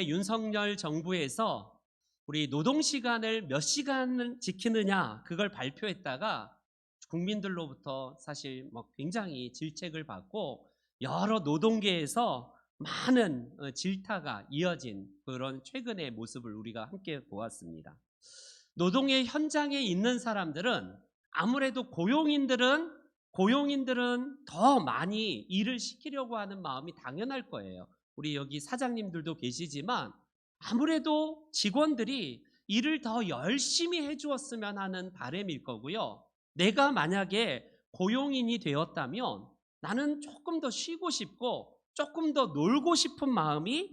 올해 윤석열 정부에서 우리 노동시간을 몇 시간을 지키느냐 그걸 발표했다가 국민들로부터 사실 굉장히 질책을 받고 여러 노동계에서 많은 질타가 이어진 그런 최근의 모습을 우리가 함께 보았습니다. 노동의 현장에 있는 사람들은 아무래도 고용인들은 더 많이 일을 시키려고 하는 마음이 당연할 거예요. 우리 여기 사장님들도 계시지만 아무래도 직원들이 일을 더 열심히 해주었으면 하는 바람일 거고요. 내가 만약에 고용인이 되었다면 나는 조금 더 쉬고 싶고 조금 더 놀고 싶은 마음이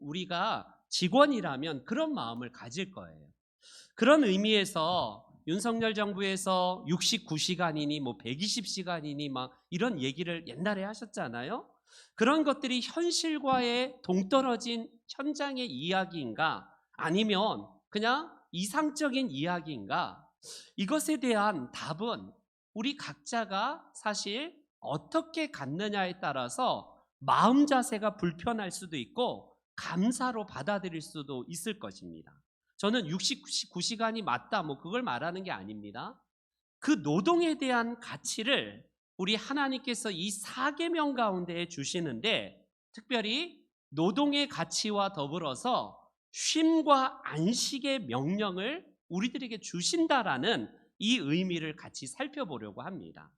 우리가 직원이라면 그런 마음을 가질 거예요. 그런 의미에서 윤석열 정부에서 69시간이니 120시간이니 이런 얘기를 옛날에 하셨잖아요. 그런 것들이 현실과의 동떨어진 현장의 이야기인가 아니면 그냥 이상적인 이야기인가, 이것에 대한 답은 우리 각자가 사실 어떻게 갖느냐에 따라서 마음 자세가 불편할 수도 있고 감사로 받아들일 수도 있을 것입니다. 저는 69시간이 맞다 그걸 말하는 게 아닙니다. 그 노동에 대한 가치를 우리 하나님께서 이 4계명 가운데 주시는데, 특별히 노동의 가치와 더불어서 쉼과 안식의 명령을 우리들에게 주신다라는 이 의미를 같이 살펴보려고 합니다.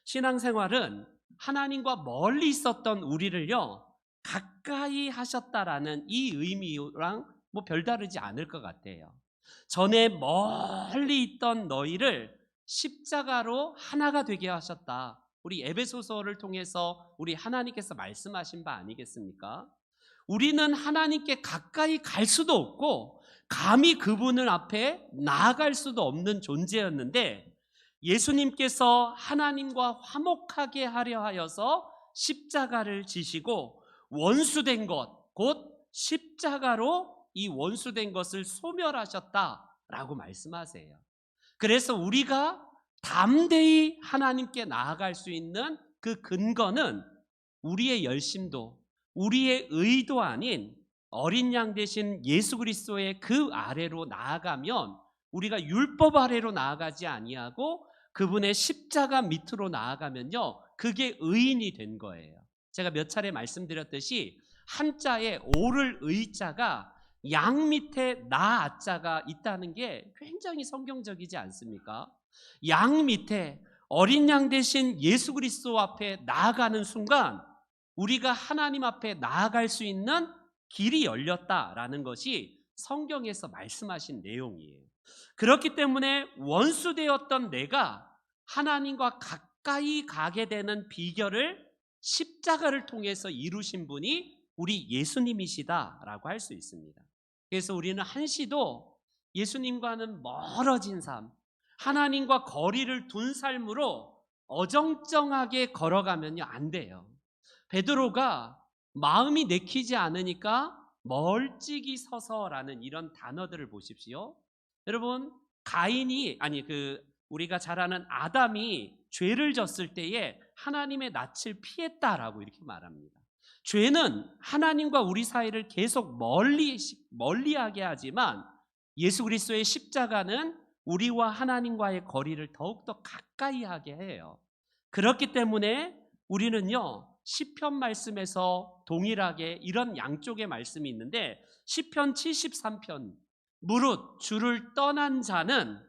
신앙생활은 하나님과 멀리 있었던 우리를요 가까이 하셨다라는 이 의미랑 별다르지 않을 것 같아요. 전에 멀리 있던 너희를 십자가로 하나가 되게 하셨다. 우리 에베소서를 통해서 우리 하나님께서 말씀하신 바 아니겠습니까? 우리는 하나님께 가까이 갈 수도 없고 감히 그분을 앞에 나아갈 수도 없는 존재였는데, 예수님께서 하나님과 화목하게 하려 하여서 십자가를 지시고 원수된 것, 곧 십자가로 이 원수된 것을 소멸하셨다라고 말씀하세요. 그래서 우리가 담대히 하나님께 나아갈 수 있는 그 근거는 우리의 열심도 우리의 의도 아닌 어린 양 되신 예수 그리스도의 그 아래로 나아가면, 우리가 율법 아래로 나아가지 아니하고 그분의 십자가 밑으로 나아가면요 그게 의인이 된 거예요. 제가 몇 차례 말씀드렸듯이 한자에 오를 의자가 양 밑에 나자가 있다는 게 굉장히 성경적이지 않습니까? 양 밑에 어린 양 대신 예수 그리스도 앞에 나아가는 순간 우리가 하나님 앞에 나아갈 수 있는 길이 열렸다라는 것이 성경에서 말씀하신 내용이에요. 그렇기 때문에 원수되었던 내가 하나님과 가까이 가게 되는 비결을 십자가를 통해서 이루신 분이 우리 예수님이시다라고 할 수 있습니다. 그래서 우리는 한시도 예수님과는 멀어진 삶, 하나님과 거리를 둔 삶으로 어정쩡하게 걸어가면요 안 돼요. 베드로가 마음이 내키지 않으니까 멀찍이 서서라는 이런 단어들을 보십시오. 여러분, 우리가 잘 아는 아담이 죄를 졌을 때에 하나님의 낯을 피했다라고 이렇게 말합니다. 죄는 하나님과 우리 사이를 계속 멀리하게 하지만 예수 그리스도의 십자가는 우리와 하나님과의 거리를 더욱더 가까이 하게 해요. 그렇기 때문에 우리는요 시편 말씀에서 동일하게 이런 양쪽의 말씀이 있는데, 시편 73편 무릇 주를 떠난 자는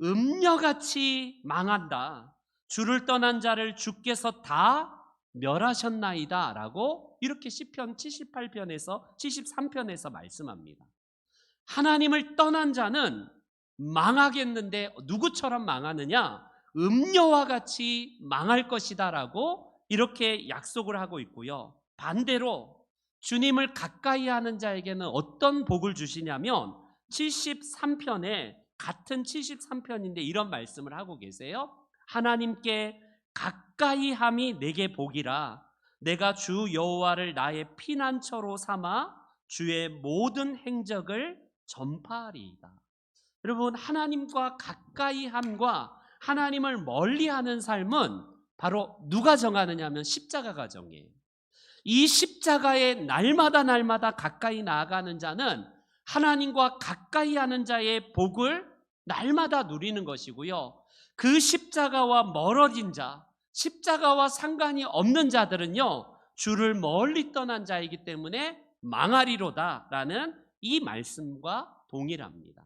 음녀같이 망한다. 주를 떠난 자를 주께서 다 멸하셨나이다 라고 이렇게 시편 73편에서 말씀합니다. 하나님을 떠난 자는 망하겠는데 누구처럼 망하느냐? 음녀와 같이 망할 것이다 라고 이렇게 약속을 하고 있고요. 반대로 주님을 가까이 하는 자에게는 어떤 복을 주시냐면 73편에 같은 73편인데 이런 말씀을 하고 계세요. 하나님께 가까이 함이 내게 복이라. 내가 주 여호와를 나의 피난처로 삼아 주의 모든 행적을 전파하리이다. 여러분, 하나님과 가까이 함과 하나님을 멀리하는 삶은 바로 누가 정하느냐 하면 십자가가 정해요. 이 십자가에 날마다 가까이 나아가는 자는 하나님과 가까이 하는 자의 복을 날마다 누리는 것이고요. 그 십자가와 멀어진 자, 십자가와 상관이 없는 자들은요, 주를 멀리 떠난 자이기 때문에 망하리로다라는 이 말씀과 동일합니다.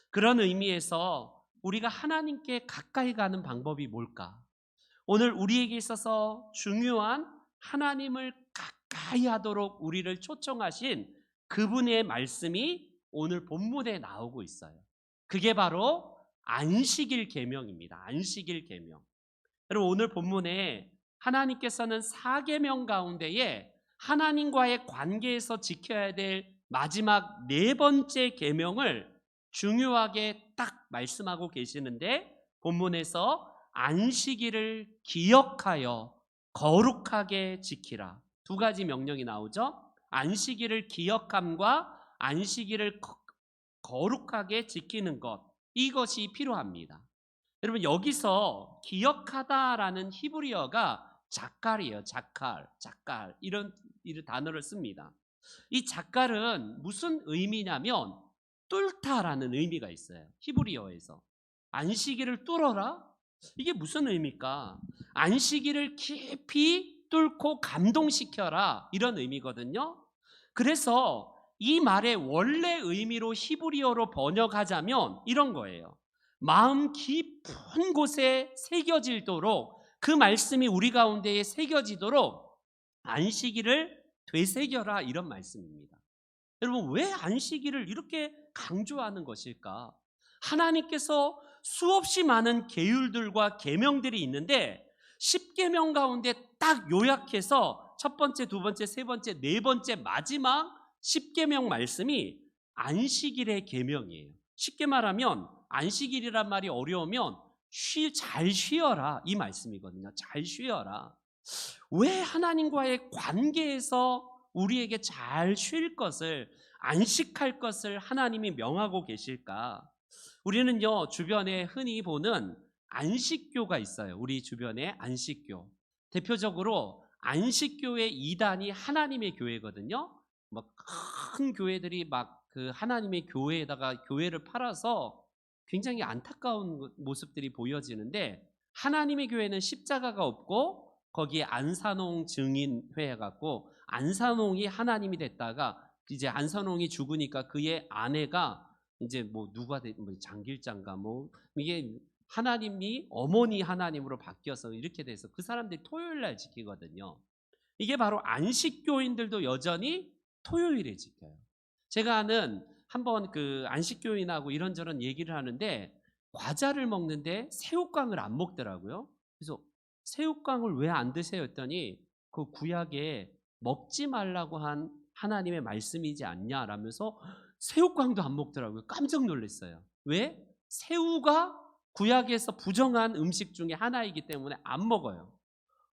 그런 의미에서 우리가 하나님께 가까이 가는 방법이 뭘까? 오늘 우리에게 있어서 중요한 하나님을 가까이 하도록 우리를 초청하신 그분의 말씀이 오늘 본문에 나오고 있어요. 그게 바로 안식일 계명입니다. 안식일 계명. 여러분, 오늘 본문에 하나님께서는 4계명 가운데에 하나님과의 관계에서 지켜야 될 마지막 4번째 계명을 중요하게 딱 말씀하고 계시는데, 본문에서 안식일을 기억하여 거룩하게 지키라. 2가지 명령이 나오죠. 안식일을 기억함과 안식일을 거룩하게 지키는 것, 이것이 필요합니다. 여러분, 여기서 기억하다라는 히브리어가 자칼이에요. 자칼 이런 단어를 씁니다. 이 자칼은 무슨 의미냐면 뚫다라는 의미가 있어요. 히브리어에서 안식일을 뚫어라? 이게 무슨 의미일까? 안식일을 깊이 뚫고 감동시켜라, 이런 의미거든요. 그래서 이 말의 원래 의미로 히브리어로 번역하자면 이런 거예요. 마음 깊은 곳에 새겨지도록, 그 말씀이 우리 가운데에 새겨지도록 안식일을 되새겨라, 이런 말씀입니다. 여러분, 왜 안식일을 이렇게 강조하는 것일까? 하나님께서 수없이 많은 계율들과 계명들이 있는데 10계명 가운데 딱 요약해서 첫 번째, 두 번째, 세 번째, 네 번째 마지막 10계명 말씀이 안식일의 계명이에요. 쉽게 말하면 안식일이란 말이 어려우면 잘 쉬어라, 이 말씀이거든요. 잘 쉬어라. 왜 하나님과의 관계에서 우리에게 잘 쉴 것을, 안식할 것을 하나님이 명하고 계실까? 우리는요, 주변에 흔히 보는 안식교가 있어요. 우리 주변에 안식교. 대표적으로 안식교의 이단이 하나님의 교회거든요. 막 큰 교회들이 막 그 하나님의 교회에다가 교회를 팔아서 굉장히 안타까운 모습들이 보여지는데, 하나님의 교회는 십자가가 없고 거기에 안산홍 증인회 해갖고 안산홍이 하나님이 됐다가 이제 안산홍이 죽으니까 그의 아내가 이제 뭐 누가 장길장가 뭐 이게 하나님이 어머니 하나님으로 바뀌어서 이렇게 돼서 그 사람들이 토요일 날 지키거든요. 이게 바로 안식교인들도 여전히 토요일에 지켜요. 제가 아는 한번 그 안식교인하고 이런저런 얘기를 하는데 과자를 먹는데 새우깡을 안 먹더라고요. 그래서 새우깡을 왜 안 드세요 했더니 그 구약에 먹지 말라고 한 하나님의 말씀이지 않냐라면서 새우깡도 안 먹더라고요. 깜짝 놀랐어요. 왜? 새우가 구약에서 부정한 음식 중에 하나이기 때문에 안 먹어요.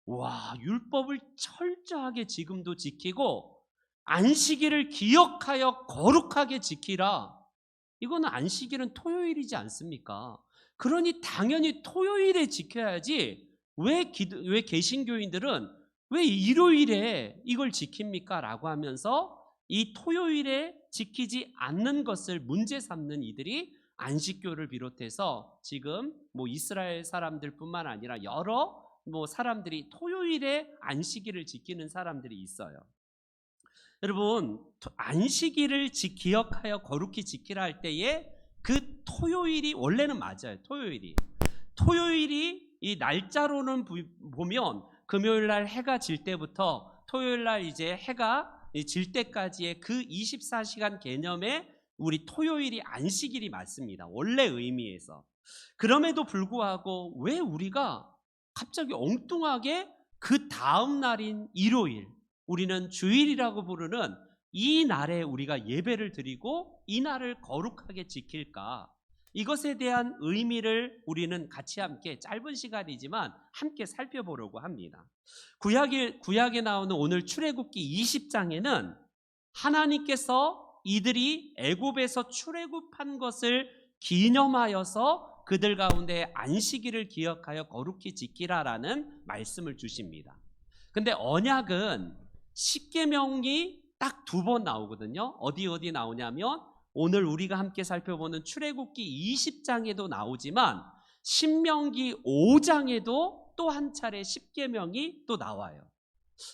와, 율법을 철저하게 지금도 지키고 안식일을 기억하여 거룩하게 지키라. 이거는 안식일은 토요일이지 않습니까? 그러니 당연히 토요일에 지켜야지 왜 개신교인들은 왜 일요일에 이걸 지킵니까? 라고 하면서 이 토요일에 지키지 않는 것을 문제 삼는 이들이 안식교를 비롯해서 지금 뭐 이스라엘 사람들뿐만 아니라 여러 뭐 사람들이 토요일에 안식일을 지키는 사람들이 있어요. 여러분, 안식일을 기억하여 거룩히 지키라 할 때에 그 토요일이 원래는 맞아요. 토요일이 이 날짜로는 보면 금요일 날 해가 질 때부터 토요일 날 이제 해가 질 때까지의 그 24시간 개념에 우리 토요일이 안식일이 맞습니다. 원래 의미에서. 그럼에도 불구하고 왜 우리가 갑자기 엉뚱하게 그 다음 날인 일요일, 우리는 주일이라고 부르는 이 날에 우리가 예배를 드리고 이 날을 거룩하게 지킬까? 이것에 대한 의미를 우리는 같이 함께 짧은 시간이지만 함께 살펴보려고 합니다. 구약에 나오는 오늘 출애굽기 20장에는 하나님께서 이들이 애굽에서 출애굽한 것을 기념하여서 그들 가운데 안식일을 기억하여 거룩히 지키라라는 말씀을 주십니다. 근데 언약은 십계명이 딱 2번 나오거든요. 어디 나오냐면 오늘 우리가 함께 살펴보는 출애굽기 20장에도 나오지만 신명기 5장에도 또 한 차례 십계명이 또 나와요.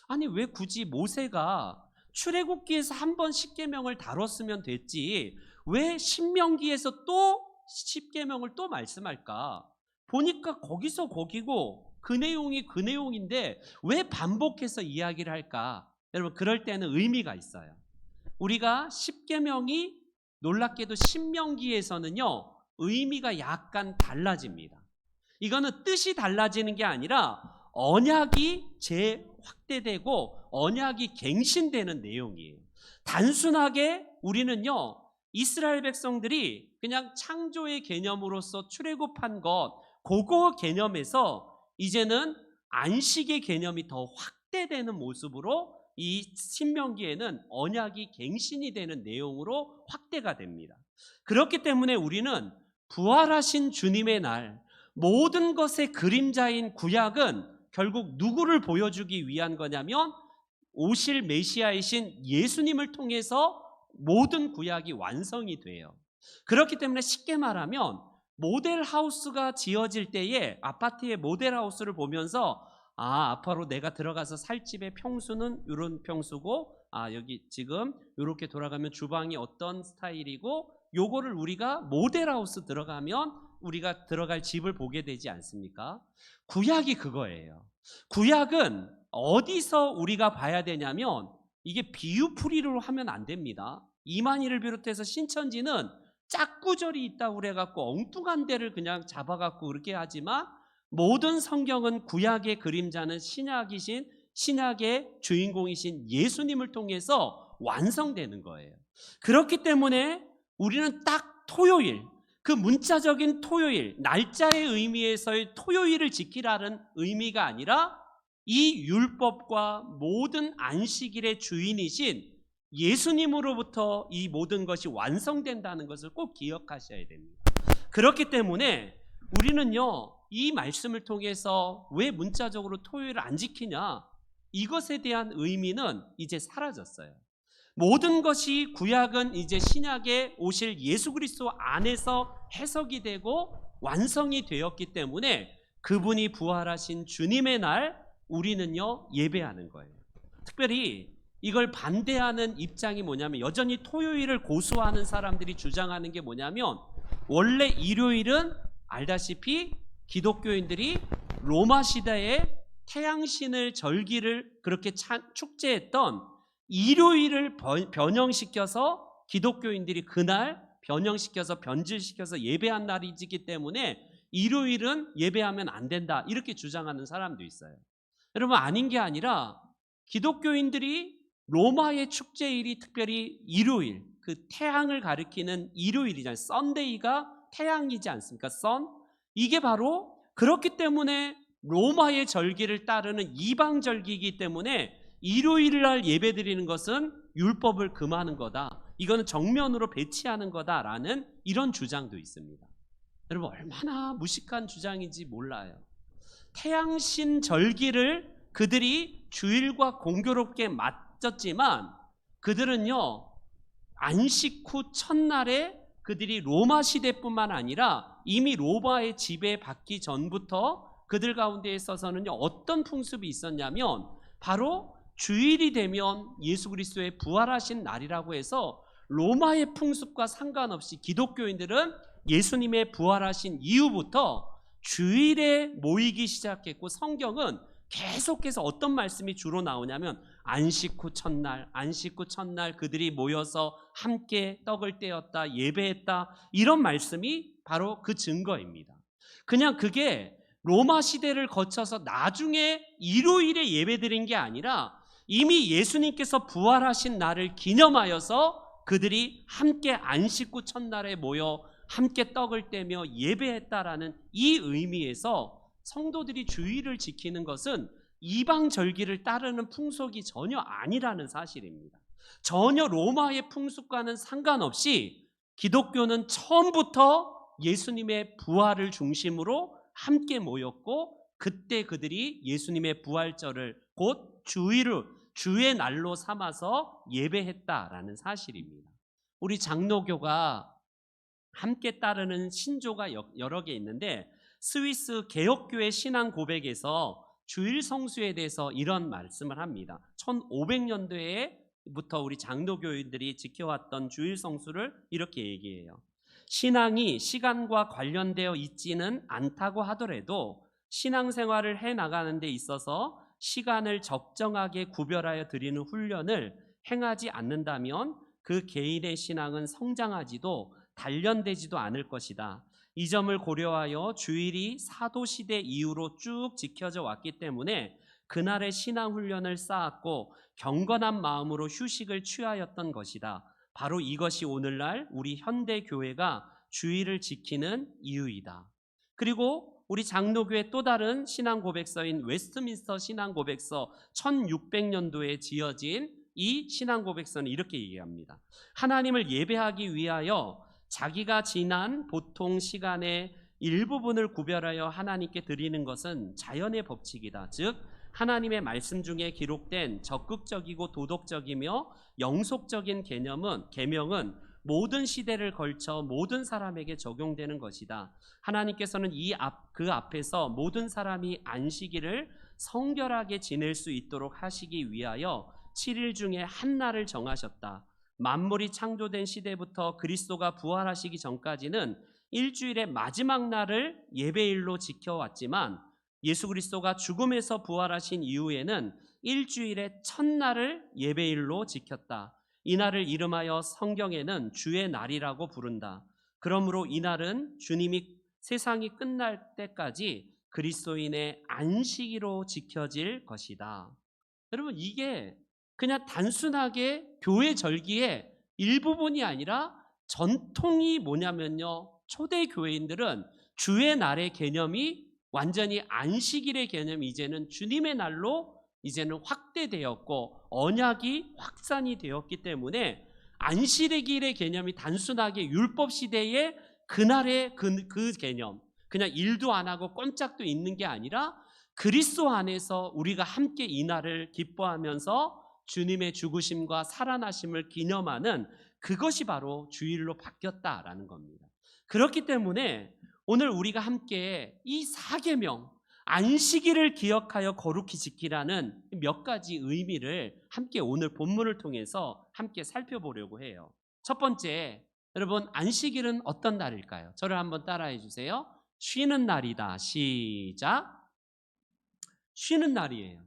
아니 왜 굳이 모세가 출애굽기에서 한 번 십계명을 다뤘으면 됐지 왜 신명기에서 또 십계명을 또 말씀할까? 보니까 거기서 거기고 그 내용이 그 내용인데 왜 반복해서 이야기를 할까? 여러분 그럴 때는 의미가 있어요. 우리가 십계명이 놀랍게도 신명기에서는요 의미가 약간 달라집니다. 이거는 뜻이 달라지는 게 아니라 언약이 재확대되고 언약이 갱신되는 내용이에요. 단순하게 우리는요 이스라엘 백성들이 그냥 창조의 개념으로서 출애굽한 것 그거 개념에서 이제는 안식의 개념이 더 확대되는 모습으로 이 신명기에는 언약이 갱신이 되는 내용으로 확대가 됩니다. 그렇기 때문에 우리는 부활하신 주님의 날 모든 것의 그림자인 구약은 결국 누구를 보여주기 위한 거냐면 오실 메시아이신 예수님을 통해서 모든 구약이 완성이 돼요. 그렇기 때문에 쉽게 말하면 모델하우스가 지어질 때에 아파트의 모델하우스를 보면서 앞으로 내가 들어가서 살 집의 평수는 이런 평수고 여기 지금 이렇게 돌아가면 주방이 어떤 스타일이고 요거를 우리가 모델하우스 들어가면 우리가 들어갈 집을 보게 되지 않습니까? 구약이 그거예요. 구약은 어디서 우리가 봐야 되냐면 이게 비유풀이로 하면 안 됩니다. 이만희를 비롯해서 신천지는 짝구절이 있다고 그래갖고 엉뚱한 데를 그냥 잡아갖고 그렇게 하지만 모든 성경은 구약의 그림자는 신약의 주인공이신 예수님을 통해서 완성되는 거예요. 그렇기 때문에 우리는 딱 토요일, 그 문자적인 토요일, 날짜의 의미에서의 토요일을 지키라는 의미가 아니라 이 율법과 모든 안식일의 주인이신 예수님으로부터 이 모든 것이 완성된다는 것을 꼭 기억하셔야 됩니다. 그렇기 때문에 우리는요 이 말씀을 통해서 왜 문자적으로 토요일을 안 지키냐 이것에 대한 의미는 이제 사라졌어요. 모든 것이 구약은 이제 신약에 오실 예수 그리스도 안에서 해석이 되고 완성이 되었기 때문에 그분이 부활하신 주님의 날 우리는요 예배하는 거예요. 특별히 이걸 반대하는 입장이 뭐냐면 여전히 토요일을 고수하는 사람들이 주장하는 게 뭐냐면 원래 일요일은 알다시피 기독교인들이 로마 시대에 태양신을 절기를 그렇게 축제했던 일요일을 변형시켜서 기독교인들이 그날 변형시켜서 변질시켜서 예배한 날이기 때문에 일요일은 예배하면 안 된다 이렇게 주장하는 사람도 있어요. 여러분 아닌 게 아니라 기독교인들이 로마의 축제일이 특별히 일요일 그 태양을 가리키는 일요일이잖아요. 썬데이가 태양이지 않습니까? 이게 바로 그렇기 때문에 로마의 절기를 따르는 이방 절기이기 때문에 일요일 날 예배드리는 것은 율법을 금하는 거다. 이거는 정면으로 배치하는 거다라는 이런 주장도 있습니다. 여러분 얼마나 무식한 주장인지 몰라요. 태양신 절기를 그들이 주일과 공교롭게 맞췄지만 그들은요 안식 후 첫날에 그들이 로마 시대뿐만 아니라 이미 로마의 지배받기 전부터 그들 가운데 있어서는요 어떤 풍습이 있었냐면 바로 주일이 되면 예수 그리스도의 부활하신 날이라고 해서 로마의 풍습과 상관없이 기독교인들은 예수님의 부활하신 이후부터 주일에 모이기 시작했고 성경은 계속해서 어떤 말씀이 주로 나오냐면 안식 후 첫날 그들이 모여서 함께 떡을 떼었다 예배했다 이런 말씀이 바로 그 증거입니다. 그냥 그게 로마 시대를 거쳐서 나중에 일요일에 예배드린 게 아니라 이미 예수님께서 부활하신 날을 기념하여서 그들이 함께 안식 후 첫날에 모여 함께 떡을 떼며 예배했다라는 이 의미에서 성도들이 주일을 지키는 것은 이방 절기를 따르는 풍속이 전혀 아니라는 사실입니다. 전혀 로마의 풍습과는 상관없이 기독교는 처음부터 예수님의 부활을 중심으로 함께 모였고 그때 그들이 예수님의 부활절을 곧 주의 날로 삼아서 예배했다라는 사실입니다. 우리 장로교가 함께 따르는 신조가 여러 개 있는데 스위스 개혁교회 신앙 고백에서 주일 성수에 대해서 이런 말씀을 합니다. 1500년도에부터 우리 장로교인들이 지켜왔던 주일 성수를 이렇게 얘기해요. 신앙이 시간과 관련되어 있지는 않다고 하더라도 신앙생활을 해나가는 데 있어서 시간을 적정하게 구별하여 드리는 훈련을 행하지 않는다면 그 개인의 신앙은 성장하지도 단련되지도 않을 것이다. 이 점을 고려하여 주일이 사도시대 이후로 쭉 지켜져 왔기 때문에 그날의 신앙훈련을 쌓았고 경건한 마음으로 휴식을 취하였던 것이다. 바로 이것이 오늘날 우리 현대교회가 주일을 지키는 이유이다. 그리고 우리 장로교의 또 다른 신앙고백서인 웨스트민스터 신앙고백서 1600년도에 지어진 이 신앙고백서는 이렇게 얘기합니다. 하나님을 예배하기 위하여 자기가 지난 보통 시간의 일부분을 구별하여 하나님께 드리는 것은 자연의 법칙이다. 즉 하나님의 말씀 중에 기록된 적극적이고 도덕적이며 영속적인 계명은 모든 시대를 걸쳐 모든 사람에게 적용되는 것이다. 하나님께서는 그 앞에서 모든 사람이 안식일을 성결하게 지낼 수 있도록 하시기 위하여 7일 중에 한 날을 정하셨다. 만물이 창조된 시대부터 그리스도가 부활하시기 전까지는 일주일의 마지막 날을 예배일로 지켜왔지만 예수 그리스도가 죽음에서 부활하신 이후에는 일주일의 첫날을 예배일로 지켰다. 이 날을 이름하여 성경에는 주의 날이라고 부른다. 그러므로 이 날은 주님이 세상이 끝날 때까지 그리스도인의 안식일로 지켜질 것이다. 여러분, 이게 그냥 단순하게 교회 절기의 일부분이 아니라 전통이 뭐냐면요, 초대 교회인들은 주의 날의 개념이 완전히 안식일의 개념이 이제는 주님의 날로 이제는 확대되었고 언약이 확산이 되었기 때문에 안식일의 개념이 단순하게 율법 시대의 그날의 그 개념, 그냥 일도 안 하고 꼼짝도 있는 게 아니라 그리스도 안에서 우리가 함께 이 날을 기뻐하면서 주님의 죽으심과 살아나심을 기념하는 그것이 바로 주일로 바뀌었다라는 겁니다. 그렇기 때문에 오늘 우리가 함께 이 4계명 안식일을 기억하여 거룩히 지키라는 몇 가지 의미를 함께 오늘 본문을 통해서 함께 살펴보려고 해요. 첫 번째, 여러분, 안식일은 어떤 날일까요? 저를 한번 따라해 주세요. 쉬는 날이다. 시작. 쉬는 날이에요.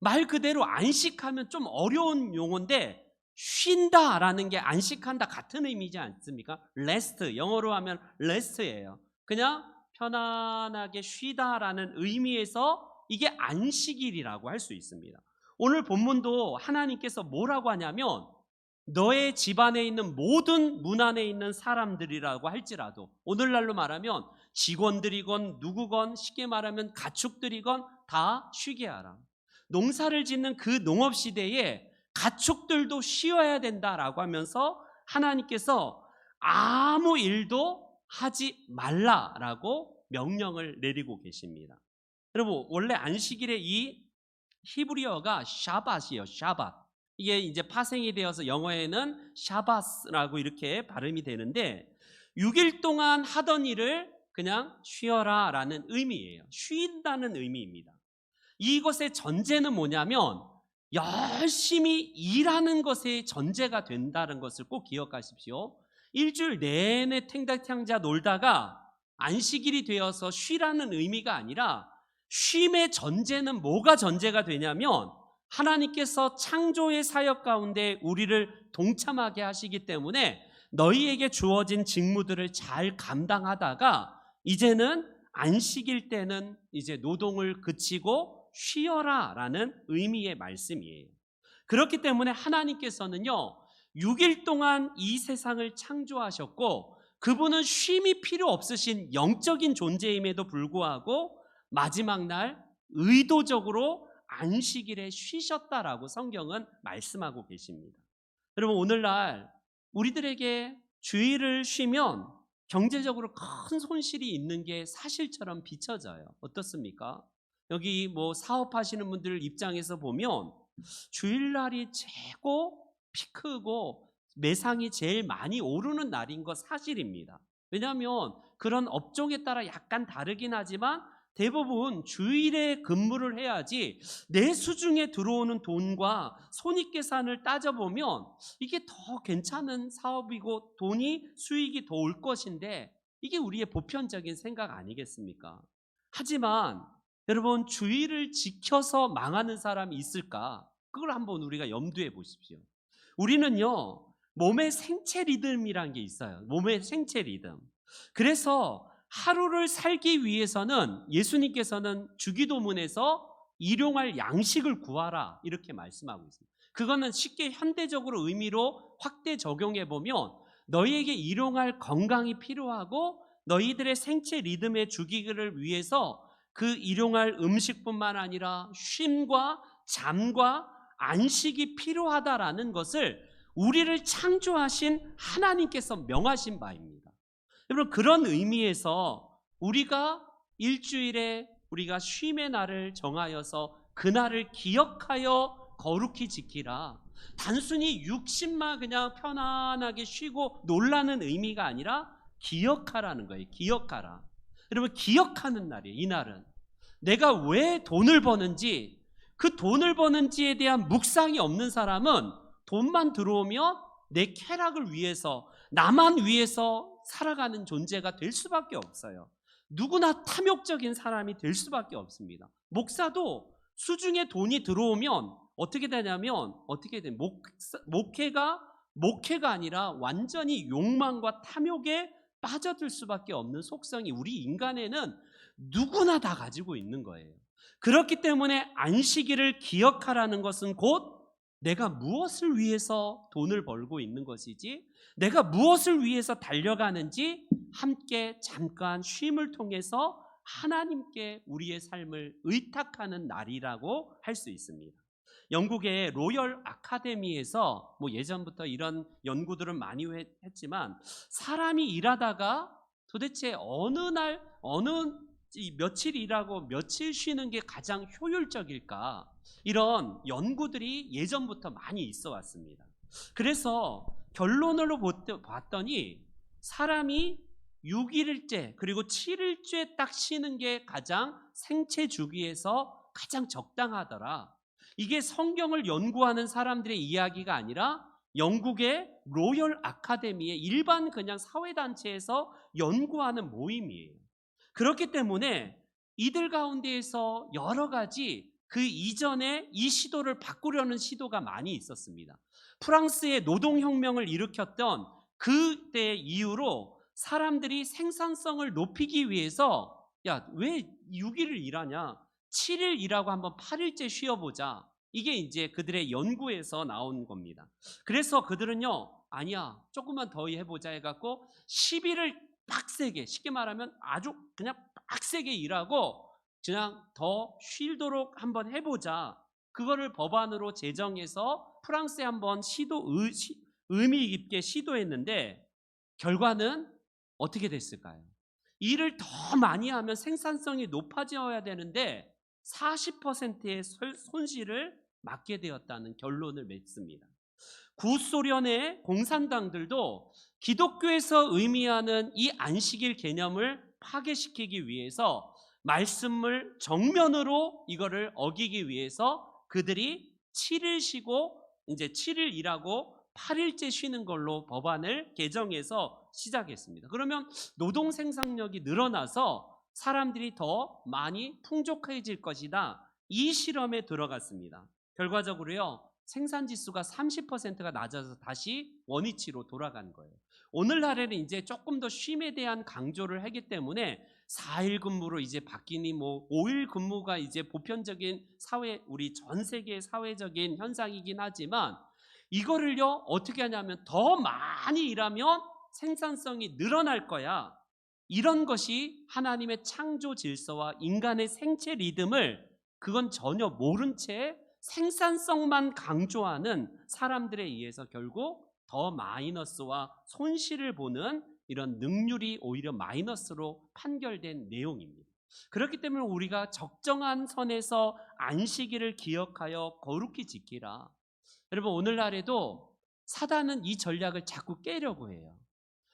말 그대로 안식하면 좀 어려운 용어인데 쉰다라는 게 안식한다 같은 의미지 않습니까? rest, 영어로 하면 rest예요. 그냥 편안하게 쉬다라는 의미에서 이게 안식일이라고 할 수 있습니다. 오늘 본문도 하나님께서 뭐라고 하냐면 너의 집안에 있는 모든 문 안에 있는 사람들이라고 할지라도 오늘날로 말하면 직원들이건 누구건 쉽게 말하면 가축들이건 다 쉬게 하라. 농사를 짓는 그 농업시대에 가축들도 쉬어야 된다라고 하면서 하나님께서 아무 일도 하지 말라라고 명령을 내리고 계십니다. 여러분, 원래 안식일의 이 히브리어가 샤밧이에요. 샤밧. 이게 이제 파생이 되어서 영어에는 샤바스라고 이렇게 발음이 되는데 6일 동안 하던 일을 그냥 쉬어라 라는 의미예요. 쉰다는 의미입니다. 이것의 전제는 뭐냐면 열심히 일하는 것의 전제가 된다는 것을 꼭 기억하십시오. 일주일 내내 탱자탱자 놀다가 안식일이 되어서 쉬라는 의미가 아니라 쉼의 전제는 뭐가 전제가 되냐면 하나님께서 창조의 사역 가운데 우리를 동참하게 하시기 때문에 너희에게 주어진 직무들을 잘 감당하다가 이제는 안식일 때는 이제 노동을 그치고 쉬어라 라는 의미의 말씀이에요. 그렇기 때문에 하나님께서는요 6일 동안 이 세상을 창조하셨고 그분은 쉼이 필요 없으신 영적인 존재임에도 불구하고 마지막 날 의도적으로 안식일에 쉬셨다라고 성경은 말씀하고 계십니다. 여러분, 오늘날 우리들에게 주일을 쉬면 경제적으로 큰 손실이 있는 게 사실처럼 비춰져요. 어떻습니까? 여기 뭐 사업하시는 분들 입장에서 보면 주일날이 최고 피크고 매상이 제일 많이 오르는 날인 거 사실입니다. 왜냐하면 그런 업종에 따라 약간 다르긴 하지만 대부분 주일에 근무를 해야지 내 수중에 들어오는 돈과 손익계산을 따져보면 이게 더 괜찮은 사업이고 돈이 수익이 더 올 것인데, 이게 우리의 보편적인 생각 아니겠습니까? 하지만 여러분, 주일을 지켜서 망하는 사람이 있을까? 그걸 한번 우리가 염두에 보십시오. 우리는요, 몸의 생체 리듬이란 게 있어요. 몸의 생체 리듬. 그래서 하루를 살기 위해서는 예수님께서는 주기도문에서 일용할 양식을 구하라 이렇게 말씀하고 있습니다. 그거는 쉽게 현대적으로 의미로 확대 적용해 보면 너희에게 일용할 건강이 필요하고 너희들의 생체 리듬의 주기를 위해서 그 일용할 음식뿐만 아니라 쉼과 잠과 안식이 필요하다라는 것을 우리를 창조하신 하나님께서 명하신 바입니다. 여러분, 그런 의미에서 우리가 일주일에 우리가 쉼의 날을 정하여서 그날을 기억하여 거룩히 지키라, 단순히 육신만 그냥 편안하게 쉬고 놀라는 의미가 아니라 기억하라는 거예요. 기억하라. 여러분, 기억하는 날이에요. 이 날은 내가 왜 돈을 버는지, 그 돈을 버는지에 대한 묵상이 없는 사람은 돈만 들어오면 내 쾌락을 위해서, 나만 위해서 살아가는 존재가 될 수밖에 없어요. 누구나 탐욕적인 사람이 될 수밖에 없습니다. 목사도 수중에 돈이 들어오면 어떻게 되냐면, 목회가 아니라 완전히 욕망과 탐욕에 빠져들 수밖에 없는 속성이 우리 인간에는 누구나 다 가지고 있는 거예요. 그렇기 때문에 안식일을 기억하라는 것은 곧 내가 무엇을 위해서 돈을 벌고 있는 것이지, 내가 무엇을 위해서 달려가는지 함께 잠깐 쉼을 통해서 하나님께 우리의 삶을 의탁하는 날이라고 할 수 있습니다. 영국의 로열 아카데미에서 예전부터 이런 연구들은 많이 했지만, 사람이 일하다가 도대체 어느 며칠 일하고 며칠 쉬는 게 가장 효율적일까, 이런 연구들이 예전부터 많이 있어 왔습니다. 그래서 결론으로 봤더니 사람이 6일째 그리고 7일째 딱 쉬는 게 가장 생체 주기에서 가장 적당하더라. 이게 성경을 연구하는 사람들의 이야기가 아니라 영국의 로열 아카데미의 일반 그냥 사회단체에서 연구하는 모임이에요. 그렇기 때문에 이들 가운데에서 여러 가지 그 이전에 이 시도를 바꾸려는 시도가 많이 있었습니다. 프랑스의 노동혁명을 일으켰던 그때 이후로 사람들이 생산성을 높이기 위해서, 야, 왜 6일을 일하냐? 7일 일하고 한번 8일째 쉬어보자. 이게 이제 그들의 연구에서 나온 겁니다. 그래서 그들은요, 아니야, 조금만 더 해보자 해갖고 10일을 빡세게, 쉽게 말하면 아주 그냥 빡세게 일하고 그냥 더 쉬도록 한번 해보자. 그거를 법안으로 제정해서 프랑스에 한번 의미 깊게 시도했는데 결과는 어떻게 됐을까요? 일을 더 많이 하면 생산성이 높아져야 되는데 40%의 손실을 맞게 되었다는 결론을 맺습니다. 구소련의 공산당들도 기독교에서 의미하는 이 안식일 개념을 파괴시키기 위해서 말씀을 정면으로 이거를 어기기 위해서 그들이 7일 쉬고 이제 7일 일하고 8일째 쉬는 걸로 법안을 개정해서 시작했습니다. 그러면 노동 생산력이 늘어나서 사람들이 더 많이 풍족해질 것이다. 이 실험에 들어갔습니다. 결과적으로요, 생산 지수가 30%가 낮아서 다시 원위치로 돌아간 거예요. 오늘날에는 이제 조금 더 쉼에 대한 강조를 하기 때문에 4일 근무로 이제 바뀌니 5일 근무가 이제 보편적인 우리 전 세계 사회적인 현상이긴 하지만, 이거를요 어떻게 하냐면 더 많이 일하면 생산성이 늘어날 거야. 이런 것이 하나님의 창조 질서와 인간의 생체 리듬을 그건 전혀 모른 채 생산성만 강조하는 사람들에 의해서 결국 더 마이너스와 손실을 보는 이런 능률이 오히려 마이너스로 판결된 내용입니다. 그렇기 때문에 우리가 적정한 선에서 안식일을 기억하여 거룩히 지키라. 여러분, 오늘날에도 사단은 이 전략을 자꾸 깨려고 해요.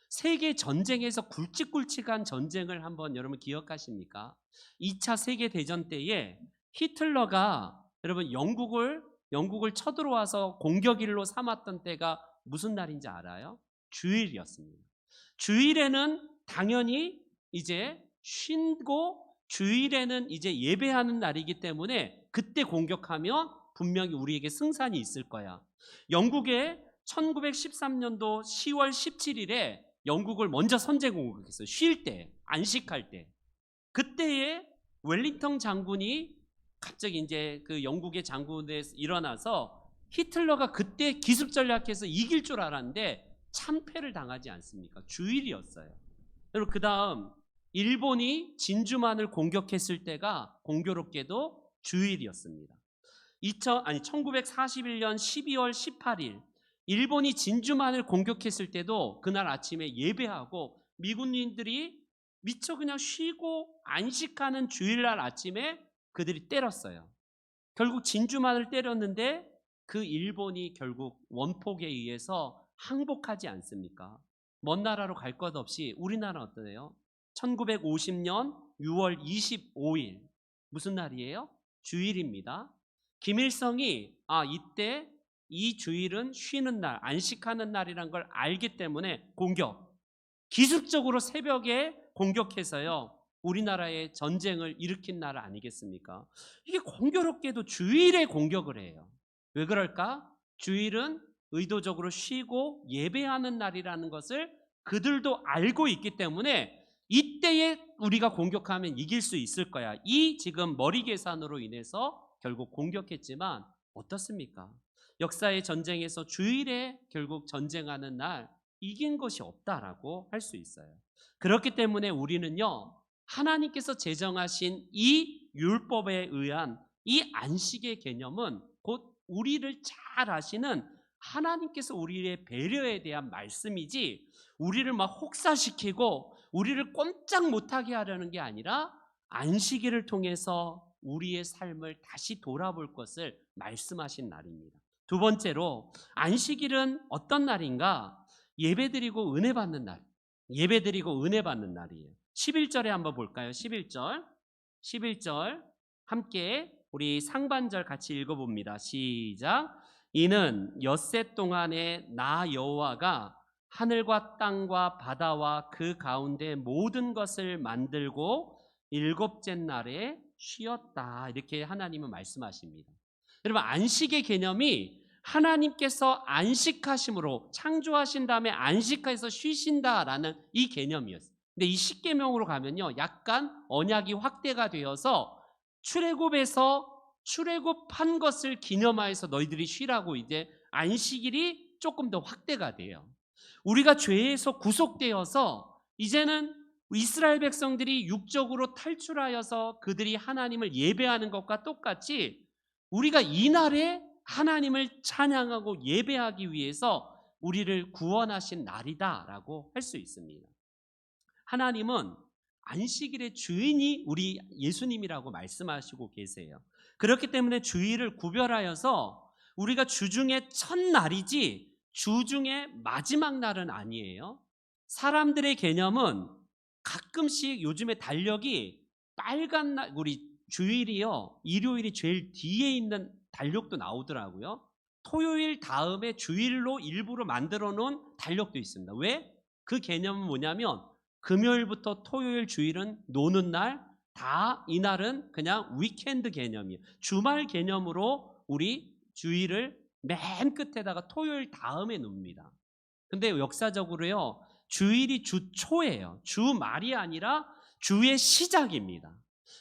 세계 전쟁에서 굵직굵직한 전쟁을 한번 여러분 기억하십니까? 2차 세계 대전 때에 히틀러가 여러분 영국을 쳐들어와서 공격일로 삼았던 때가 무슨 날인지 알아요? 주일이었습니다. 주일에는 당연히 이제 쉬고 주일에는 이제 예배하는 날이기 때문에 그때 공격하면 분명히 우리에게 승산이 있을 거야. 영국의 1913년도 10월 17일에 영국을 먼저 선제 공격했어요. 쉴 때, 안식할 때. 그때에 웰링턴 장군이 갑자기 이제 그 영국의 장군에서 일어나서 히틀러가 그때 기습 전략해서 이길 줄 알았는데 참패를 당하지 않습니까? 주일이었어요. 그리고 그 다음 일본이 진주만을 공격했을 때가 공교롭게도 주일이었습니다. 1941년 12월 18일 일본이 진주만을 공격했을 때도 그날 아침에 예배하고 미군인들이 미처 그냥 쉬고 안식하는 주일날 아침에 그들이 때렸어요. 결국 진주만을 때렸는데 그 일본이 결국 원폭에 의해서 항복하지 않습니까? 먼 나라로 갈 것 없이 우리나라 어떠세요? 1950년 6월 25일 무슨 날이에요? 주일입니다. 김일성이 이때 이 주일은 쉬는 날, 안식하는 날이란 걸 알기 때문에 기습적으로 새벽에 공격해서요 우리나라에 전쟁을 일으킨 나라 아니겠습니까? 이게 공교롭게도 주일에 공격을 해요. 왜 그럴까? 주일은 의도적으로 쉬고 예배하는 날이라는 것을 그들도 알고 있기 때문에 이때에 우리가 공격하면 이길 수 있을 거야. 이 지금 머리 계산으로 인해서 결국 공격했지만 어떻습니까? 역사의 전쟁에서 주일에 결국 전쟁하는 날 이긴 것이 없다라고 할 수 있어요. 그렇기 때문에 우리는요 하나님께서 제정하신 이 율법에 의한 이 안식의 개념은 곧 우리를 잘 아시는 하나님께서 우리의 배려에 대한 말씀이지 우리를 막 혹사시키고 우리를 꼼짝 못하게 하려는 게 아니라 안식일을 통해서 우리의 삶을 다시 돌아볼 것을 말씀하신 날입니다. 두 번째로 안식일은 어떤 날인가? 예배드리고 은혜 받는 날. 예배드리고 은혜 받는 날이에요. 11절에 한번 볼까요? 11절 함께 우리 상반절 같이 읽어봅니다. 시작. 이는 엿새 동안에 나 여호와가 하늘과 땅과 바다와 그 가운데 모든 것을 만들고 일곱째 날에 쉬었다. 이렇게 하나님은 말씀하십니다. 여러분 안식의 개념이 하나님께서 안식하심으로 창조하신 다음에 안식해서 쉬신다라는 이 개념이었어요. 근데 이 십계명으로 가면요 약간 언약이 확대가 되어서 출애굽에서 출애굽한 것을 기념하여서 너희들이 쉬라고 이제 안식일이 조금 더 확대가 돼요. 우리가 죄에서 구속되어서 이제는 이스라엘 백성들이 육적으로 탈출하여서 그들이 하나님을 예배하는 것과 똑같이 우리가 이날에 하나님을 찬양하고 예배하기 위해서 우리를 구원하신 날이다라고 할 수 있습니다. 하나님은 안식일의 주인이 우리 예수님이라고 말씀하시고 계세요. 그렇기 때문에 주일을 구별하여서 우리가 주중의 첫날이지 주중의 마지막 날은 아니에요. 사람들의 개념은 가끔씩 요즘에 달력이 빨간 날, 우리 주일이요 일요일이 제일 뒤에 있는 달력도 나오더라고요. 토요일 다음에 주일로 일부러 만들어 놓은 달력도 있습니다. 왜? 그 개념은 뭐냐면 금요일부터 토요일 주일은 노는 날, 다 이날은 그냥 위켄드 개념이에요. 주말 개념으로 우리 주일을 맨 끝에다가 토요일 다음에 놓습니다. 근데 역사적으로요 주일이 주 초예요. 주말이 아니라 주의 시작입니다.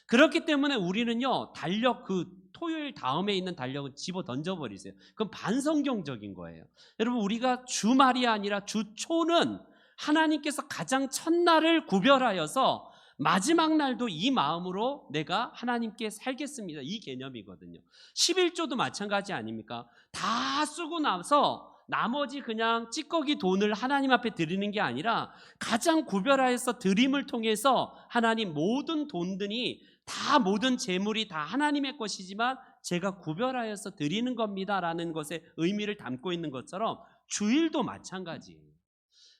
그렇기 때문에 우리는요 달력 그 토요일 다음에 있는 달력은 집어 던져버리세요. 그건 반성경적인 거예요. 여러분 우리가 주말이 아니라 주 초는 하나님께서 가장 첫날을 구별하여서 마지막 날도 이 마음으로 내가 하나님께 살겠습니다. 이 개념이거든요. 11조도 마찬가지 아닙니까? 다 쓰고 나서 나머지 그냥 찌꺼기 돈을 하나님 앞에 드리는 게 아니라 가장 구별하여서 드림을 통해서 하나님 모든 돈들이 다 모든 재물이 다 하나님의 것이지만 제가 구별하여서 드리는 겁니다라는 것에 의미를 담고 있는 것처럼 주일도 마찬가지예요.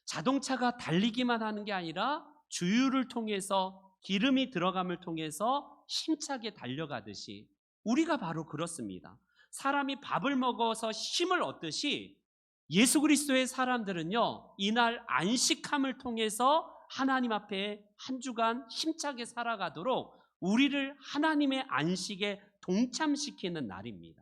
자동차가 달리기만 하는 게 아니라 주유를 통해서 기름이 들어감을 통해서 힘차게 달려가듯이 우리가 바로 그렇습니다. 사람이 밥을 먹어서 힘을 얻듯이 예수 그리스도의 사람들은요, 이날 안식함을 통해서 하나님 앞에 한 주간 힘차게 살아가도록 우리를 하나님의 안식에 동참시키는 날입니다.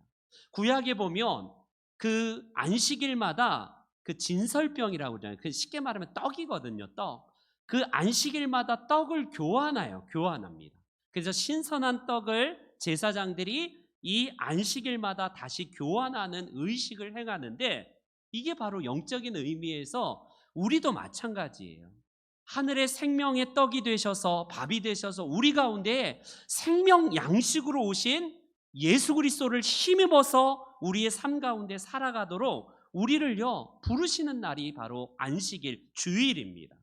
구약에 보면 그 안식일마다 그 진설병이라고 그러잖아요. 그 쉽게 말하면 떡이거든요. 떡. 그 안식일마다 떡을 교환합니다. 그래서 신선한 떡을 제사장들이 이 안식일마다 다시 교환하는 의식을 행하는데 이게 바로 영적인 의미에서 우리도 마찬가지예요. 하늘의 생명의 떡이 되셔서 밥이 되셔서 우리 가운데 생명 양식으로 오신 예수 그리스도를 힘입어서 우리의 삶 가운데 살아가도록 우리를요 부르시는 날이 바로 안식일 주일입니다.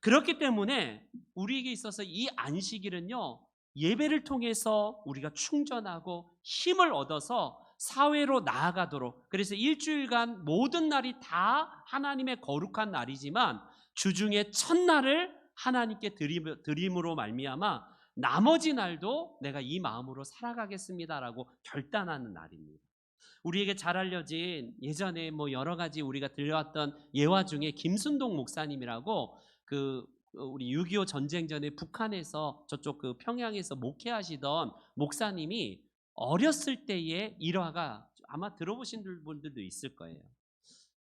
그렇기 때문에 우리에게 있어서 이 안식일은요 예배를 통해서 우리가 충전하고 힘을 얻어서 사회로 나아가도록, 그래서 일주일간 모든 날이 다 하나님의 거룩한 날이지만 주중에 첫날을 하나님께 드림으로 말미암아 나머지 날도 내가 이 마음으로 살아가겠습니다라고 결단하는 날입니다. 우리에게 잘 알려진 예전에 여러 가지 우리가 들려왔던 예화 중에 김순동 목사님이라고 우리 6.25 전쟁 전에 북한에서 저쪽 그 평양에서 목회하시던 목사님이 어렸을 때의 일화가 아마 들어보신 분들도 있을 거예요.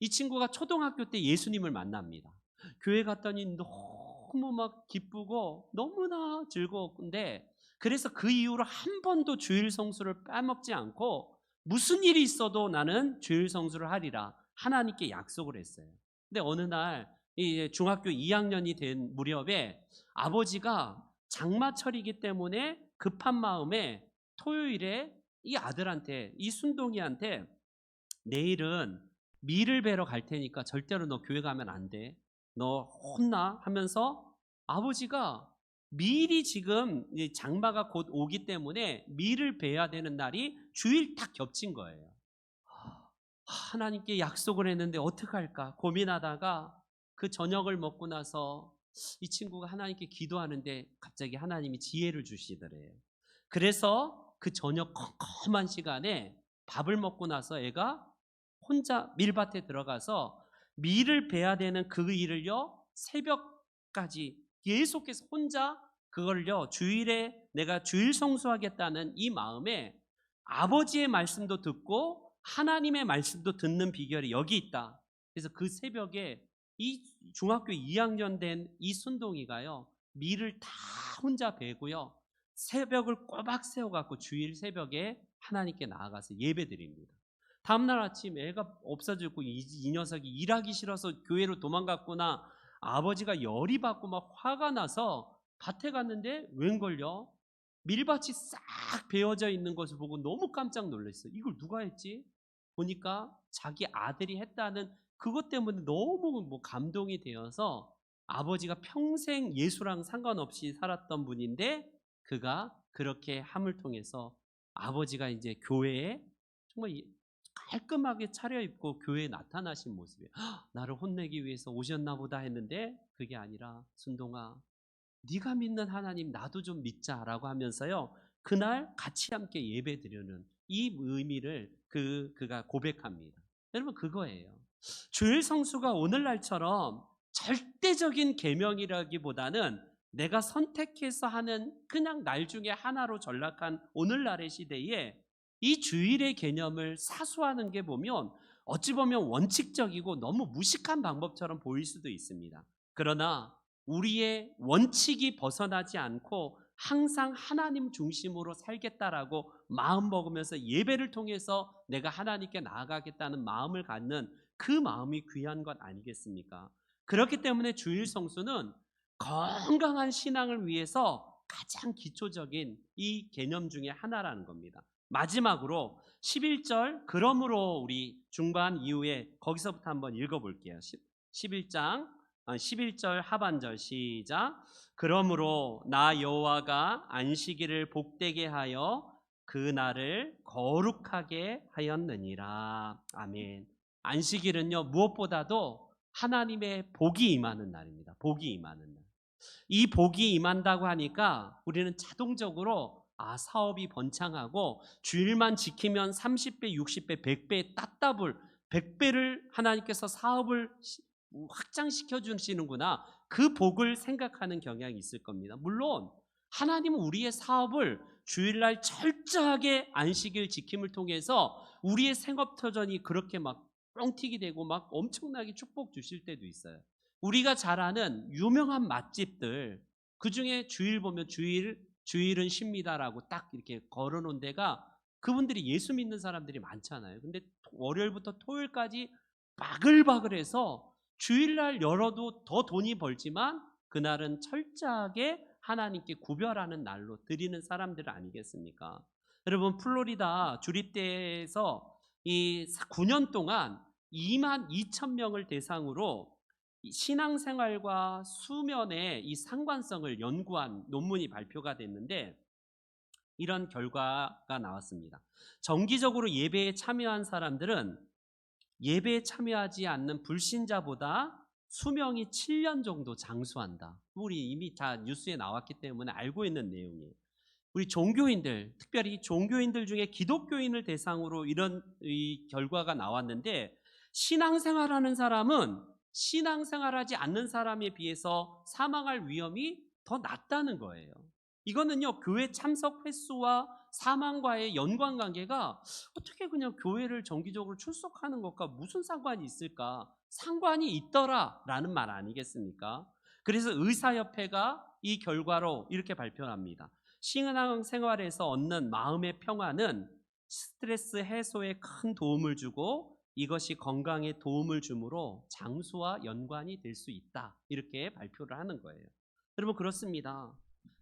이 친구가 초등학교 때 예수님을 만납니다. 교회 갔더니 너무 막 기쁘고 너무나 즐거웠는데 그래서 그 이후로 한 번도 주일 성수를 빼먹지 않고 무슨 일이 있어도 나는 주일 성수를 하리라 하나님께 약속을 했어요. 근데 어느 날 이제 중학교 2학년이 된 무렵에 아버지가 장마철이기 때문에 급한 마음에 토요일에 이 아들한테, 이 순동이한테 내일은 밀을 베러 갈 테니까 절대로 너 교회 가면 안 돼. 너 혼나 하면서 아버지가 밀이 지금 장마가 곧 오기 때문에 밀을 베야 되는 날이 주일 딱 겹친 거예요. 하나님께 약속을 했는데 어떡할까 고민하다가 그 저녁을 먹고 나서 이 친구가 하나님께 기도하는데 갑자기 하나님이 지혜를 주시더래요. 그래서 그 저녁 컴컴한 시간에 밥을 먹고 나서 애가 혼자 밀밭에 들어가서 밀을 베야 되는 그 일을요 새벽까지 계속해서 혼자 그걸요 주일에 내가 주일 성수하겠다는 이 마음에 아버지의 말씀도 듣고 하나님의 말씀도 듣는 비결이 여기 있다. 그래서 그 새벽에 이 중학교 2학년 된 이 순동이가요 밀을 다 혼자 베고요 새벽을 꼬박 세워갖고 주일 새벽에 하나님께 나아가서 예배 드립니다. 다음날 아침 애가 없어지고 이 녀석이 일하기 싫어서 교회로 도망갔구나. 아버지가 열이 받고 막 화가 나서 밭에 갔는데 웬걸요 밀밭이 싹 베어져 있는 것을 보고 너무 깜짝 놀랐어요. 이걸 누가 했지? 보니까 자기 아들이 했다는 그것 때문에 너무 감동이 되어서 아버지가 평생 예수랑 상관없이 살았던 분인데 그가 그렇게 함을 통해서 아버지가 이제 교회에 정말 깔끔하게 차려입고 교회에 나타나신 모습이에요. 나를 혼내기 위해서 오셨나 보다 했는데 그게 아니라 순동아 네가 믿는 하나님 나도 좀 믿자라고 하면서요 그날 같이 함께 예배 드리는 이 의미를 그가 고백합니다. 여러분 그거예요. 주일 성수가 오늘날처럼 절대적인 계명이라기보다는 내가 선택해서 하는 그냥 날 중에 하나로 전락한 오늘날의 시대에 이 주일의 개념을 사수하는 게 보면 어찌 보면 원칙적이고 너무 무식한 방법처럼 보일 수도 있습니다. 그러나 우리의 원칙이 벗어나지 않고 항상 하나님 중심으로 살겠다라고 마음 먹으면서 예배를 통해서 내가 하나님께 나아가겠다는 마음을 갖는 그 마음이 귀한 것 아니겠습니까? 그렇기 때문에 주일 성수는 건강한 신앙을 위해서 가장 기초적인 이 개념 중에 하나라는 겁니다. 마지막으로 11절, 그러므로 우리 중반 이후에 거기서부터 한번 읽어볼게요. 11장 11절 하반절 시작. 그러므로 나 여호와가 안식일을 복되게 하여 그 날을 거룩하게 하였느니라. 아멘. 안식일은요, 무엇보다도 하나님의 복이 임하는 날입니다. 복이 임하는 날. 이 복이 임한다고 하니까 우리는 자동적으로 사업이 번창하고 주일만 지키면 30배, 60배, 100배 따따블 100배를 하나님께서 사업을 확장시켜 주시는구나. 그 복을 생각하는 경향이 있을 겁니다. 물론 하나님은 우리의 사업을 주일날 철저하게 안식일 지킴을 통해서 우리의 생업터전이 그렇게 막 뻥튀기 되고 막 엄청나게 축복 주실 때도 있어요. 우리가 잘 아는 유명한 맛집들, 그중에 주일 보면 주일은 쉽니다라고 딱 이렇게 걸어놓은 데가, 그분들이 예수 믿는 사람들이 많잖아요. 근데 월요일부터 토요일까지 바글바글해서 주일날 열어도 더 돈이 벌지만 그날은 철저하게 하나님께 구별하는 날로 드리는 사람들 아니겠습니까? 여러분, 플로리다 주립대에서 이 9년 동안 2만 2천 명을 대상으로 신앙생활과 수면의 이 상관성을 연구한 논문이 발표가 됐는데, 이런 결과가 나왔습니다. 정기적으로 예배에 참여한 사람들은 예배에 참여하지 않는 불신자보다 수명이 7년 정도 장수한다. 우리 이미 다 뉴스에 나왔기 때문에 알고 있는 내용이에요. 우리 종교인들, 특별히 종교인들 중에 기독교인을 대상으로 이런 이 결과가 나왔는데, 신앙생활하는 사람은 신앙생활하지 않는 사람에 비해서 사망할 위험이 더 낮다는 거예요. 이거는요, 교회 참석 횟수와 사망과의 연관관계가 어떻게 그냥 교회를 정기적으로 출석하는 것과 무슨 상관이 있을까? 상관이 있더라라는 말 아니겠습니까? 그래서 의사협회가 이 결과로 이렇게 발표합니다. 신앙생활에서 얻는 마음의 평안은 스트레스 해소에 큰 도움을 주고 이것이 건강에 도움을 주므로 장수와 연관이 될 수 있다. 이렇게 발표를 하는 거예요. 여러분, 그렇습니다.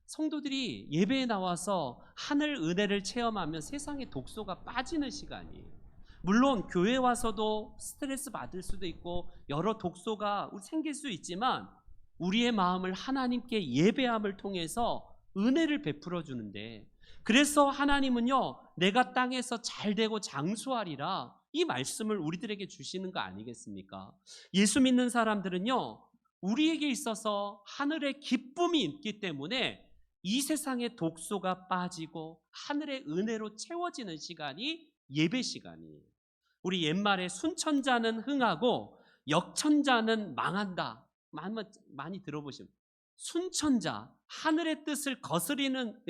성도들이 예배에 나와서 하늘 은혜를 체험하면 세상의 독소가 빠지는 시간이에요. 물론 교회 와서도 스트레스 받을 수도 있고 여러 독소가 생길 수 있지만, 우리의 마음을 하나님께 예배함을 통해서 은혜를 베풀어 주는데, 그래서 하나님은요, 내가 땅에서 잘되고 장수하리라, 이 말씀을 우리들에게 주시는 거 아니겠습니까? 예수 믿는 사람들은요, 우리에게 있어서 하늘의 기쁨이 있기 때문에 이 세상의 독소가 빠지고 하늘의 은혜로 채워지는 시간이 예배 시간이에요. 우리 옛말에 순천자는 흥하고 역천자는 망한다. 많이 들어보시면, 순천자, 하늘의 뜻을 거스리는,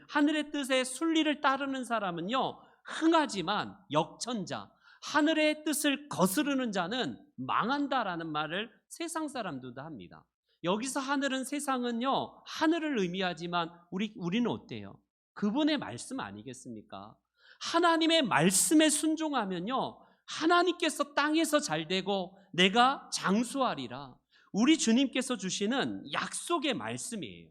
하늘의 뜻의 순리를 따르는 사람은요 흥하지만, 역천자, 하늘의 뜻을 거스르는 자는 망한다라는 말을 세상 사람들도 합니다. 여기서 하늘은, 세상은요 하늘을 의미하지만 우리는 어때요? 그분의 말씀 아니겠습니까? 하나님의 말씀에 순종하면요, 하나님께서 땅에서 잘되고 내가 장수하리라, 우리 주님께서 주시는 약속의 말씀이에요.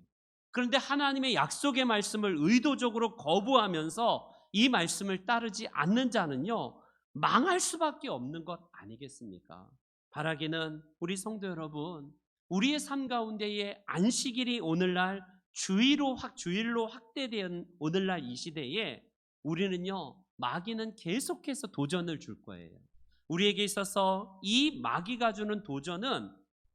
그런데 하나님의 약속의 말씀을 의도적으로 거부하면서 이 말씀을 따르지 않는 자는요, 망할 수밖에 없는 것 아니겠습니까? 바라기는 우리 성도 여러분, 우리의 삶 가운데에 안식일이 오늘날 주일로 확대된 오늘날 이 시대에 우리는요, 마귀는 계속해서 도전을 줄 거예요. 우리에게 있어서 이 마귀가 주는 도전은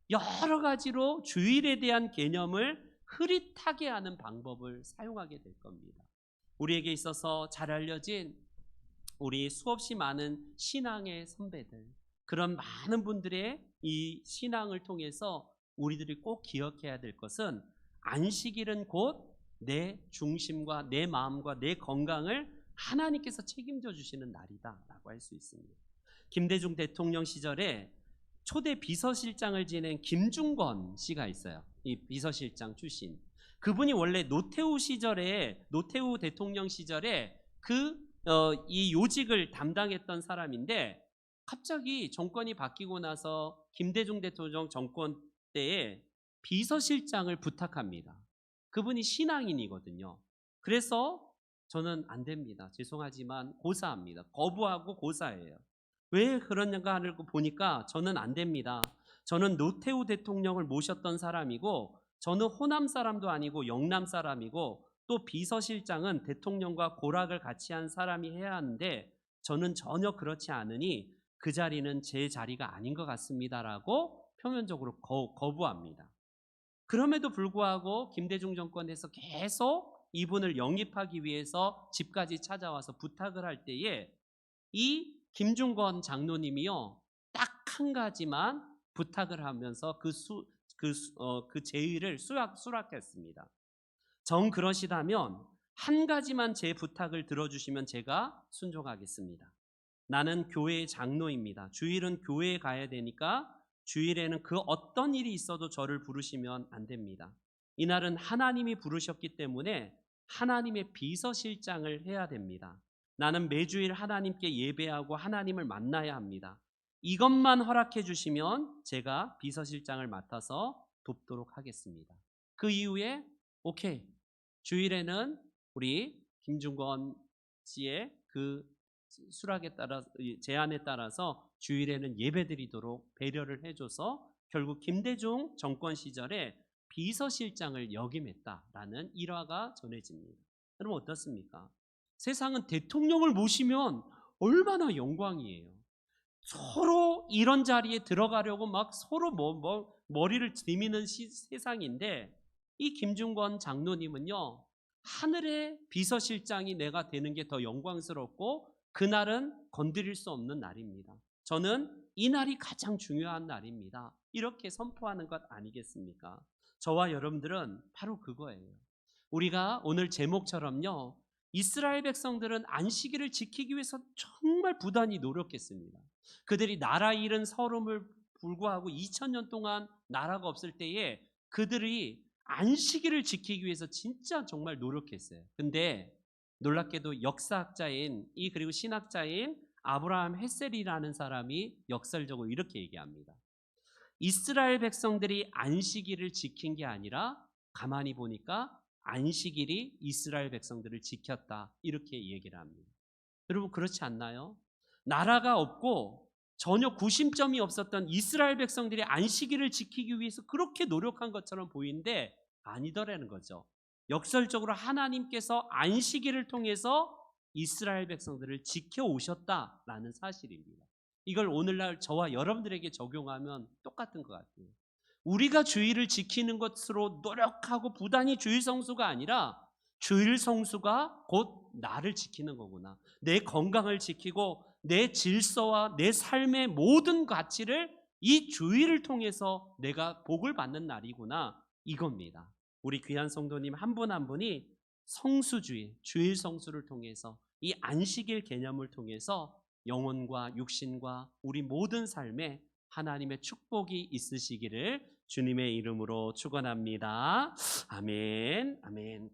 여러 가지로 주일에 대한 개념을 흐릿하게 하는 방법을 사용하게 될 겁니다. 우리에게 있어서 잘 알려진 우리 수없이 많은 신앙의 선배들, 그런 많은 분들의 이 신앙을 통해서 우리들이 꼭 기억해야 될 것은, 안식일은 곧 내 중심과 내 마음과 내 건강을 하나님께서 책임져 주시는 날이다라고 할 수 있습니다. 김대중 대통령 시절에 초대 비서실장을 지낸 김중건 씨가 있어요. 이 비서실장 출신. 그분이 원래 노태우 대통령 시절에 이 요직을 담당했던 사람인데, 갑자기 정권이 바뀌고 나서 김대중 대통령 정권 때에 비서실장을 부탁합니다. 그분이 신앙인이거든요. 그래서 저는 안 됩니다. 죄송하지만 고사합니다. 거부하고 고사해요. 왜 그러는가 하는 거 보니까 저는 안 됩니다. 저는 노태우 대통령을 모셨던 사람이고, 저는 호남 사람도 아니고 영남 사람이고, 또 비서실장은 대통령과 고락을 같이 한 사람이 해야 하는데, 저는 전혀 그렇지 않으니 그 자리는 제 자리가 아닌 것 같습니다라고 표면적으로 거부합니다. 그럼에도 불구하고 김대중 정권에서 계속 이분을 영입하기 위해서 집까지 찾아와서 부탁을 할 때에 이 김중건 장로님이요, 딱 한 가지만 부탁을 하면서 그 제의를 수락했습니다. 정 그러시다면 한 가지만 제 부탁을 들어주시면 제가 순종하겠습니다. 나는 교회의 장로입니다. 주일은 교회에 가야 되니까 주일에는 그 어떤 일이 있어도 저를 부르시면 안 됩니다. 이날은 하나님이 부르셨기 때문에 하나님의 비서실장을 해야 됩니다. 나는 매주일 하나님께 예배하고 하나님을 만나야 합니다. 이것만 허락해 주시면 제가 비서실장을 맡아서 돕도록 하겠습니다. 그 이후에 오케이, 주일에는 우리 김중건 씨의 그 수락에 따라, 제안에 따라서 주일에는 예배드리도록 배려를 해줘서 결국 김대중 정권 시절에 비서실장을 역임했다라는 일화가 전해집니다. 여러분 어떻습니까? 세상은 대통령을 모시면 얼마나 영광이에요. 서로 이런 자리에 들어가려고 막 서로 머리를 들이미는 세상인데, 이 김중건 장로님은요, 하늘의 비서실장이 내가 되는 게 더 영광스럽고 그날은 건드릴 수 없는 날입니다. 저는 이 날이 가장 중요한 날입니다. 이렇게 선포하는 것 아니겠습니까? 저와 여러분들은 바로 그거예요. 우리가 오늘 제목처럼요, 이스라엘 백성들은 안식일을 지키기 위해서 정말 부단히 노력했습니다. 그들이 나라 잃은 서름을 불구하고 2000년 동안 나라가 없을 때에 그들이 안식일을 지키기 위해서 진짜 정말 노력했어요. 근데 놀랍게도 역사학자인 그리고 신학자인 아브라함 헷셀이라는 사람이 역설적으로 이렇게 얘기합니다. 이스라엘 백성들이 안식일을 지킨 게 아니라 가만히 보니까 안식일이 이스라엘 백성들을 지켰다, 이렇게 얘기를 합니다. 여러분 그렇지 않나요? 나라가 없고 전혀 구심점이 없었던 이스라엘 백성들이 안식일을 지키기 위해서 그렇게 노력한 것처럼 보이는데 아니더라는 거죠. 역설적으로 하나님께서 안식일을 통해서 이스라엘 백성들을 지켜오셨다라는 사실입니다. 이걸 오늘날 저와 여러분들에게 적용하면 똑같은 것 같아요. 우리가 주일을 지키는 것으로 노력하고 부단히 주일 성수가 아니라, 주일 성수가 곧 나를 지키는 거구나, 내 건강을 지키고 내 질서와 내 삶의 모든 가치를 이 주일을 통해서 내가 복을 받는 날이구나, 이겁니다. 우리 귀한 성도님 한 분 한 분이 성수주의, 주일 성수를 통해서 이 안식일 개념을 통해서 영혼과 육신과 우리 모든 삶에 하나님의 축복이 있으시기를 주님의 이름으로 축원합니다. 아멘. 아멘.